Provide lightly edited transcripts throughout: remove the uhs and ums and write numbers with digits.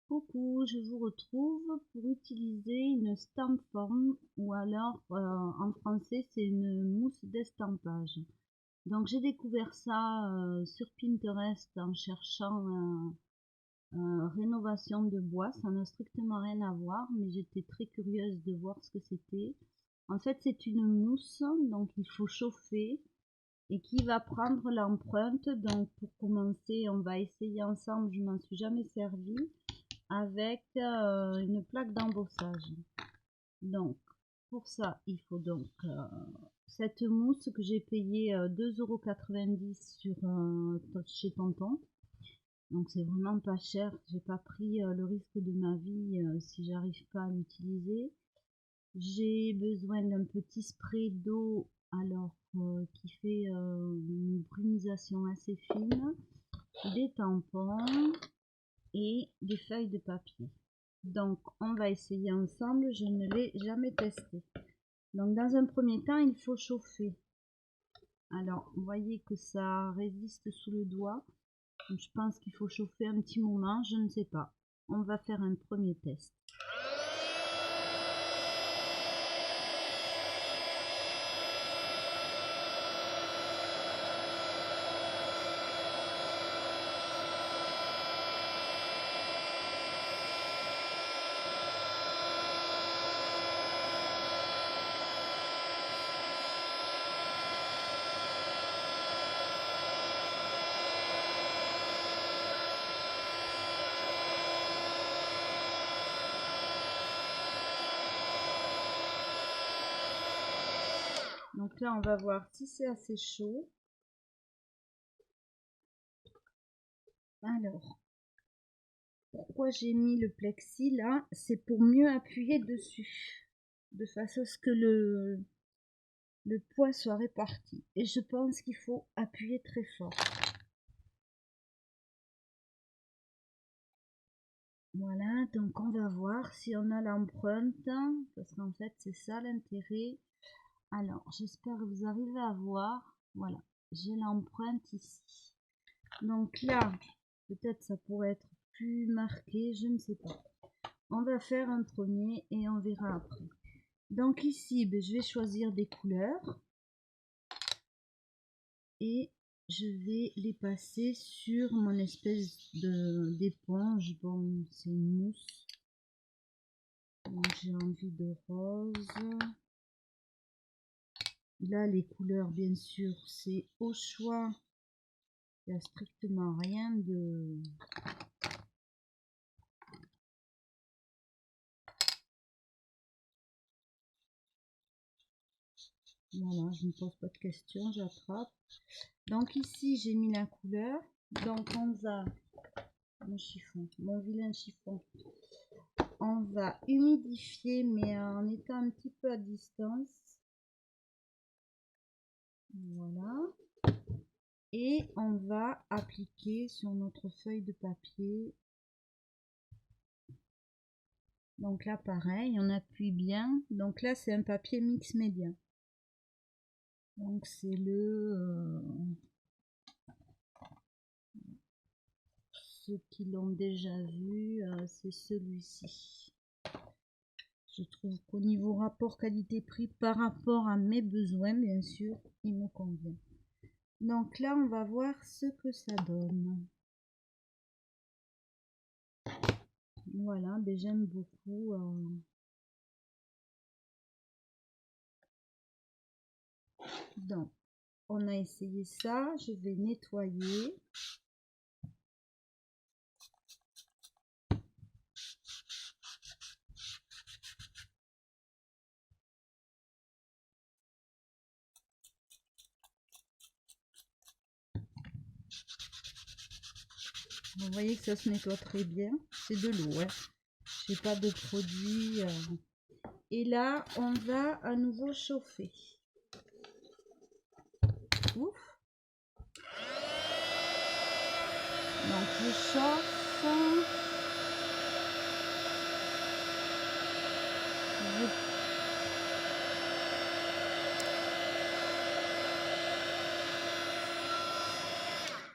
Coucou, je vous retrouve pour utiliser une stamp form ou alors en français c'est une mousse d'estampage. Donc j'ai découvert ça sur Pinterest en cherchant rénovation de bois. Ça n'a strictement rien à voir, mais j'étais très curieuse de voir ce que c'était. En fait c'est une mousse, donc il faut chauffer et qui va prendre l'empreinte. Donc pour commencer on va essayer ensemble, je m'en suis jamais servi avec une plaque d'embossage. Donc pour ça il faut donc cette mousse que j'ai payé 2,90 € chez Tonton. Donc c'est vraiment pas cher, j'ai pas pris le risque de ma vie si j'arrive pas à l'utiliser. J'ai besoin d'un petit spray d'eau alors qui fait une brumisation assez fine, des tampons et des feuilles de papier. Donc on va essayer ensemble, je ne l'ai jamais testé. Donc dans un premier temps il faut chauffer. Alors vous voyez que ça résiste sous le doigt, donc je pense qu'il faut chauffer un petit moment, je ne sais pas. On va faire un premier test. Donc là on va voir si c'est assez chaud. Alors, pourquoi j'ai mis le plexi là? C'est pour mieux appuyer dessus, de façon à ce que le poids soit réparti. Et je pense qu'il faut appuyer très fort. Voilà, donc on va voir si on a l'empreinte, parce qu'en fait c'est ça l'intérêt. Alors, j'espère que vous arrivez à voir. Voilà, j'ai l'empreinte ici. Donc là, peut-être ça pourrait être plus marqué, je ne sais pas. On va faire un premier et on verra après. Donc ici, je vais choisir des couleurs et je vais les passer sur mon espèce d'éponge. Bon, c'est une mousse. J'ai envie de rose. Là, les couleurs, bien sûr, c'est au choix. Il n'y a strictement rien de... Voilà, je ne me pose pas de questions, j'attrape. Donc ici, j'ai mis la couleur. Donc on va... Mon chiffon, mon vilain chiffon. On va humidifier, mais en étant un petit peu à distance. Voilà. Et on va appliquer sur notre feuille de papier. Donc là, pareil, on appuie bien. Donc là, c'est un papier mix média. Donc c'est ceux qui l'ont déjà vu, c'est celui-ci. Je trouve qu'au niveau rapport qualité-prix, par rapport à mes besoins, bien sûr, il me convient. Donc là, on va voir ce que ça donne. Voilà, ben j'aime beaucoup. Donc, on a essayé ça. Je vais nettoyer. Vous voyez que ça se nettoie très bien. C'est de l'eau, hein. J'ai pas de produit. Et là, on va à nouveau chauffer. Ouf. Donc je chauffe.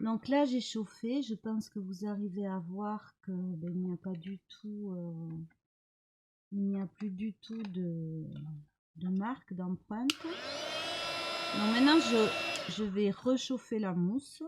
Donc là, j'ai chauffé. Je pense que vous arrivez à voir que il n'y a pas du tout, il n'y a plus du tout de marque, d'empreinte. Donc maintenant, je vais rechauffer la mousse.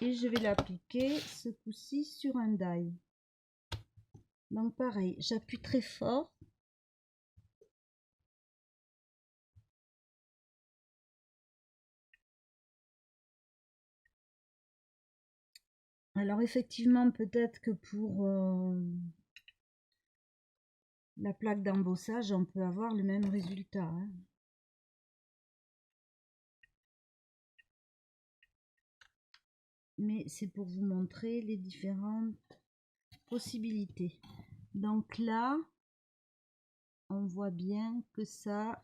Et je vais l'appliquer ce coup-ci sur un die. Donc pareil, j'appuie très fort. Alors effectivement, peut-être que pour la plaque d'embossage, on peut avoir le même résultat, hein. Mais c'est pour vous montrer les différentes possibilités. Donc là, on voit bien que ça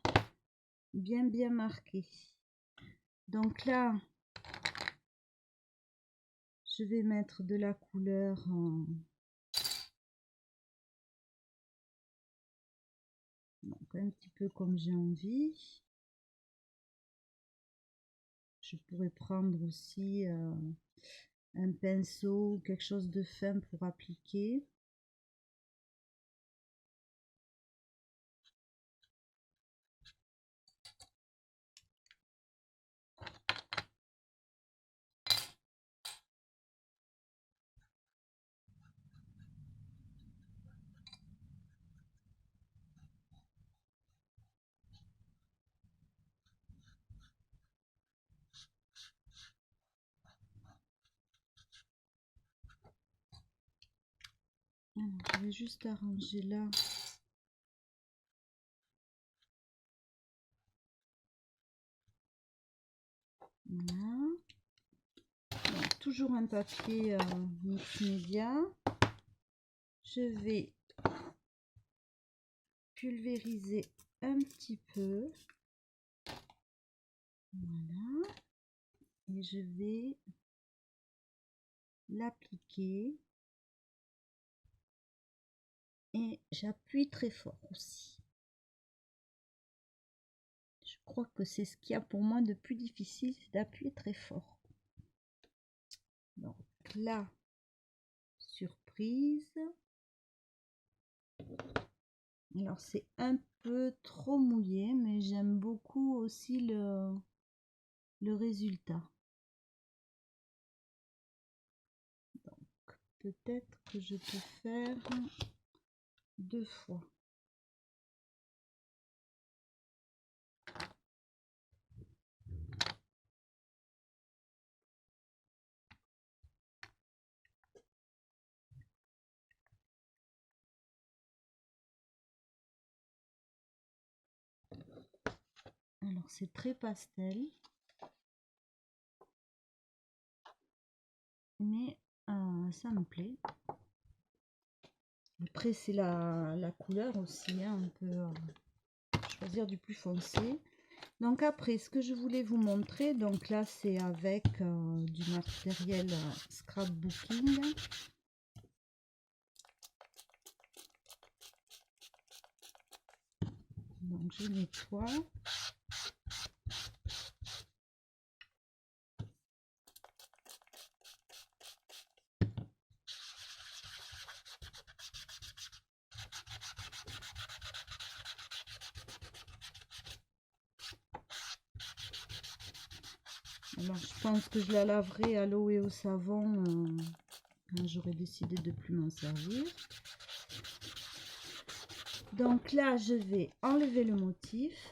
bien marqué. Donc là, je vais mettre de la couleur donc un petit peu comme j'ai envie. Je pourrais prendre aussi un pinceau ou quelque chose de fin pour appliquer. Alors, je vais juste arranger là. Voilà. Donc, toujours un papier mix média. Je vais pulvériser un petit peu. Voilà. Et je vais l'appliquer. Et j'appuie très fort aussi. Je crois que c'est ce qu'il y a pour moi de plus difficile, c'est d'appuyer très fort. Donc là, surprise. Alors c'est un peu trop mouillé, mais j'aime beaucoup aussi le résultat. Donc peut-être que je peux faire 2 fois. Alors c'est très pastel, mais ça me plaît. Après c'est la couleur aussi, hein, on peut choisir du plus foncé. Donc après, ce que je voulais vous montrer, donc là c'est avec du matériel scrapbooking. Donc je nettoie. Alors je pense que je la laverai à l'eau et au savon quand j'aurai décidé de plus m'en servir. Donc là je vais enlever le motif.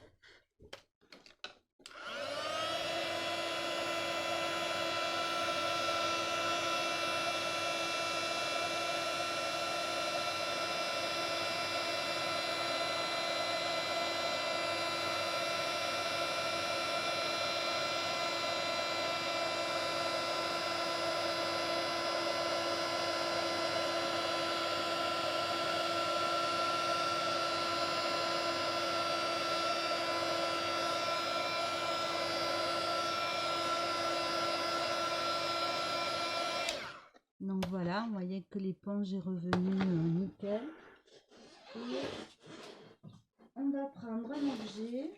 Donc voilà, vous voyez que l'éponge est revenue nickel. Et on va prendre un objet.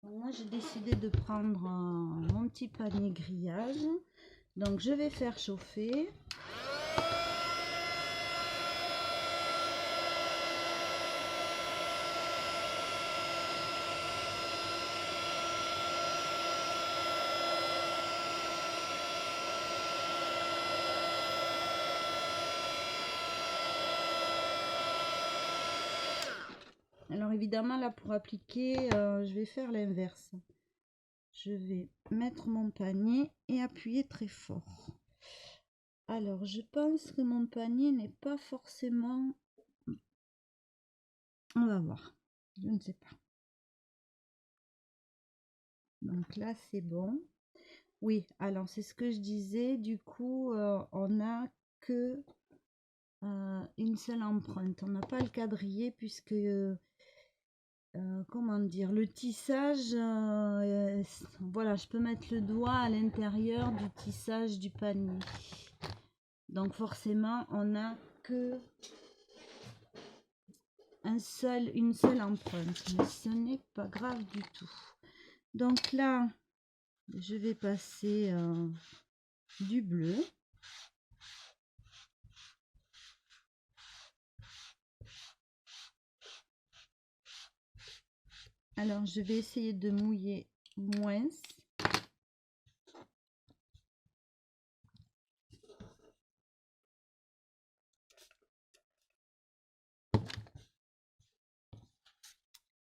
Moi j'ai décidé de prendre mon petit panier grillage. Donc je vais faire chauffer. Alors évidemment là pour appliquer, je vais faire l'inverse. Je vais mettre mon panier et appuyer très fort. Alors je pense que mon panier n'est pas forcément... On va voir, je ne sais pas. Donc là c'est bon. Oui, alors c'est ce que je disais, du coup on n'a que une seule empreinte. On n'a pas le quadrillé puisque... comment dire, le tissage, voilà, je peux mettre le doigt à l'intérieur du tissage du panier. Donc forcément, on n'a que une seule empreinte, mais ce n'est pas grave du tout. Donc là, je vais passer du bleu. Alors, je vais essayer de mouiller moins.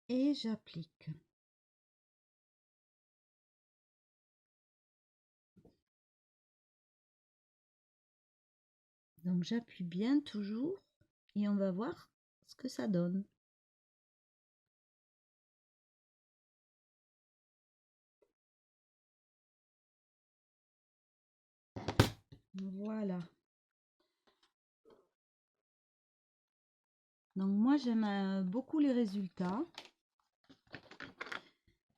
Et j'applique. Donc, j'appuie bien toujours et on va voir ce que ça donne. Voilà. Donc moi j'aime beaucoup les résultats.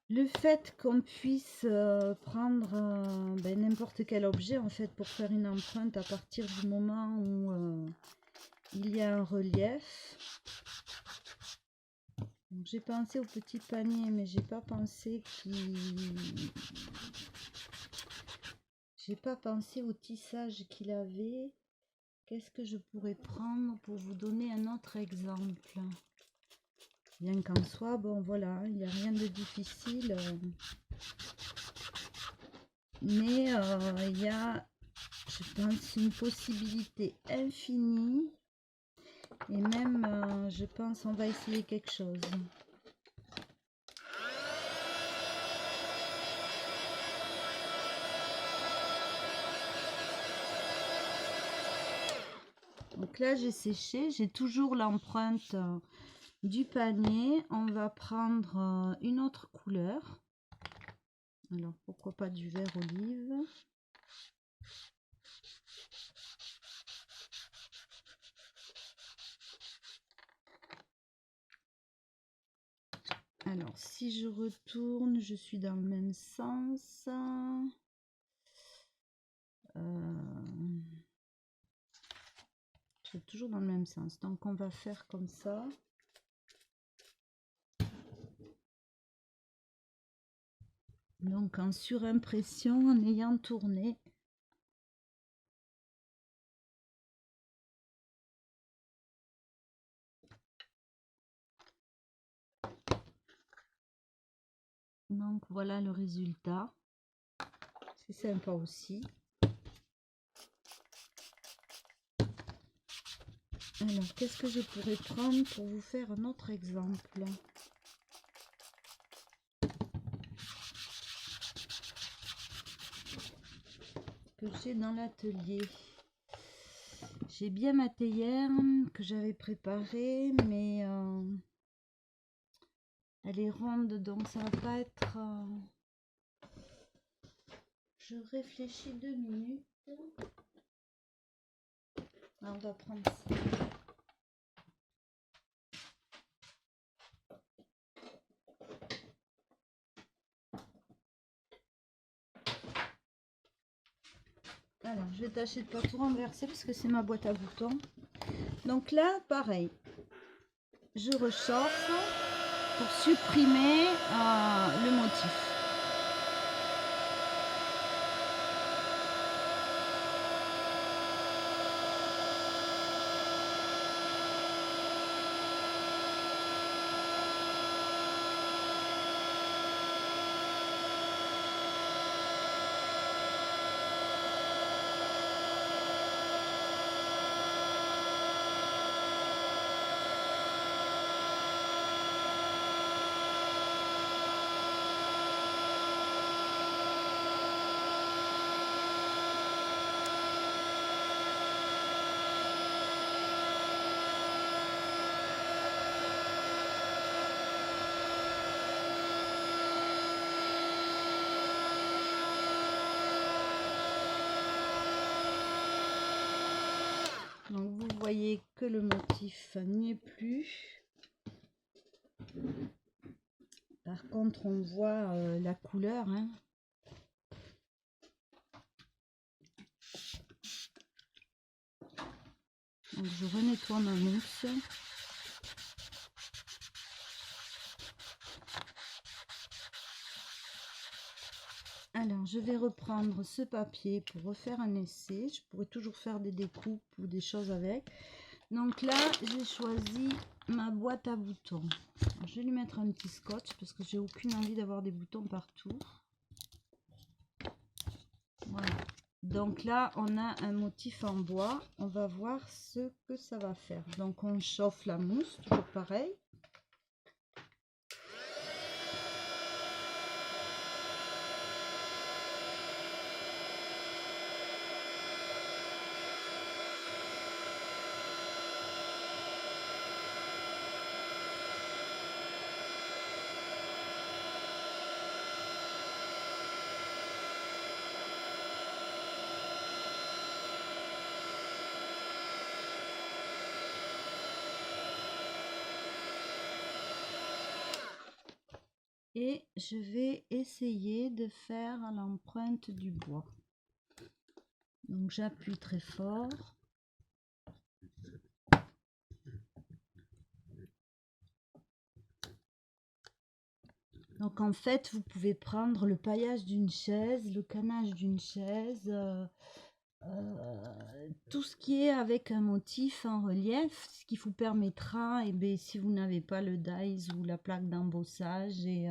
Le fait qu'on puisse prendre n'importe quel objet en fait pour faire une empreinte à partir du moment où il y a un relief. J'ai pensé au petit panier mais j'ai pas pensé au tissage qu'il avait. Qu'est-ce que je pourrais prendre pour vous donner un autre exemple? Bien qu'en soi, bon voilà, il n'y a rien de difficile. Mais il y a, je pense, une possibilité infinie. Et même, je pense, on va essayer quelque chose. Donc là, j'ai séché. J'ai toujours l'empreinte du panier. On va prendre une autre couleur. Alors, pourquoi pas du vert olive? Alors, si je retourne, je suis dans le même sens. Je suis toujours dans le même sens. Donc, on va faire comme ça. Donc, en surimpression, en ayant tourné. Donc, voilà le résultat. C'est sympa aussi. Alors, qu'est-ce que je pourrais prendre pour vous faire un autre exemple? Que j'ai dans l'atelier. J'ai bien ma théière que j'avais préparée, mais elle est ronde, donc ça va pas être... Je réfléchis 2 minutes. Ah, on va prendre ça. Alors, je vais tâcher de pas tout renverser parce que c'est ma boîte à boutons. Donc là, pareil, je rechauffe pour supprimer le motif. Donc vous voyez que le motif n'y est plus. Par contre, on voit la couleur. Hein. Donc je renettoie ma mousse. Alors, je vais reprendre ce papier pour refaire un essai. Je pourrais toujours faire des découpes ou des choses avec. Donc là, j'ai choisi ma boîte à boutons. Alors, je vais lui mettre un petit scotch parce que j'ai aucune envie d'avoir des boutons partout. Voilà. Donc là, on a un motif en bois. On va voir ce que ça va faire. Donc, on chauffe la mousse, toujours pareil. Et je vais essayer de faire l'empreinte du bois. Donc j'appuie très fort. Donc en fait, vous pouvez prendre le paillage d'une chaise, le canage d'une chaise, tout ce qui est avec un motif en relief, ce qui vous permettra, si vous n'avez pas le dies ou la plaque d'embossage et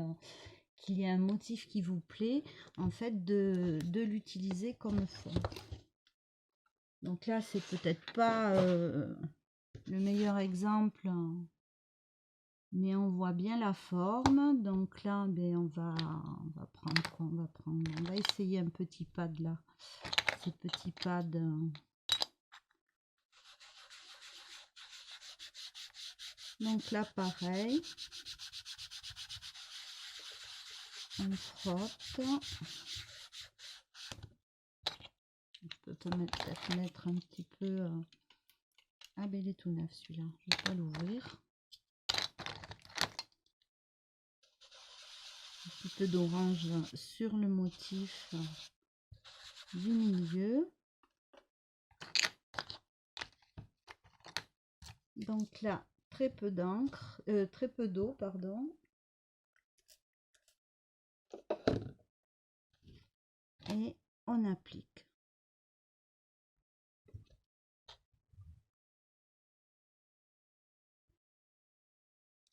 qu'il y ait un motif qui vous plaît, en fait de l'utiliser comme fond. Donc là, c'est peut-être pas le meilleur exemple, mais on voit bien la forme. Donc là, on va prendre quoi? On va essayer un petit pad là. Ces petits pads. Donc là, pareil. On frotte. Je peux peut-être mettre un petit peu. Ah ben il est tout neuf celui-là. Je vais pas l'ouvrir. Un petit peu d'orange sur le motif du milieu. Donc là, très peu d'encre, très peu d'eau, pardon. Et on applique.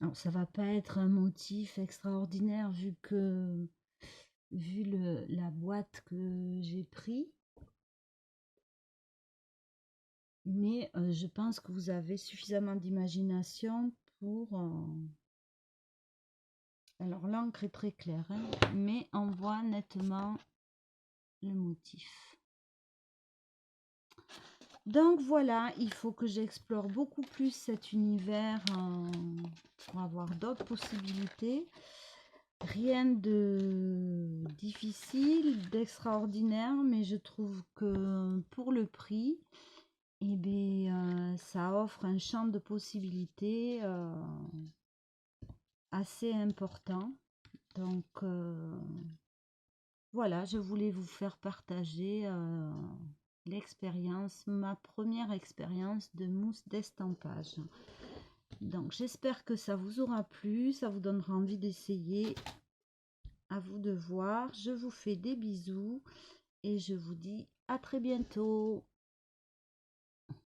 Alors ça va pas être un motif extraordinaire vu la boîte que j'ai pris. Mais je pense que vous avez suffisamment d'imagination pour... Alors l'encre est très claire, hein, mais on voit nettement le motif. Donc voilà, il faut que j'explore beaucoup plus cet univers pour avoir d'autres possibilités. Rien de difficile, d'extraordinaire, mais je trouve que pour le prix, ça offre un champ de possibilités assez important. Donc voilà, je voulais vous faire partager l'expérience, ma première expérience de mousse d'estampage. Donc j'espère que ça vous aura plu, ça vous donnera envie d'essayer. À vous de voir. Je vous fais des bisous et je vous dis à très bientôt.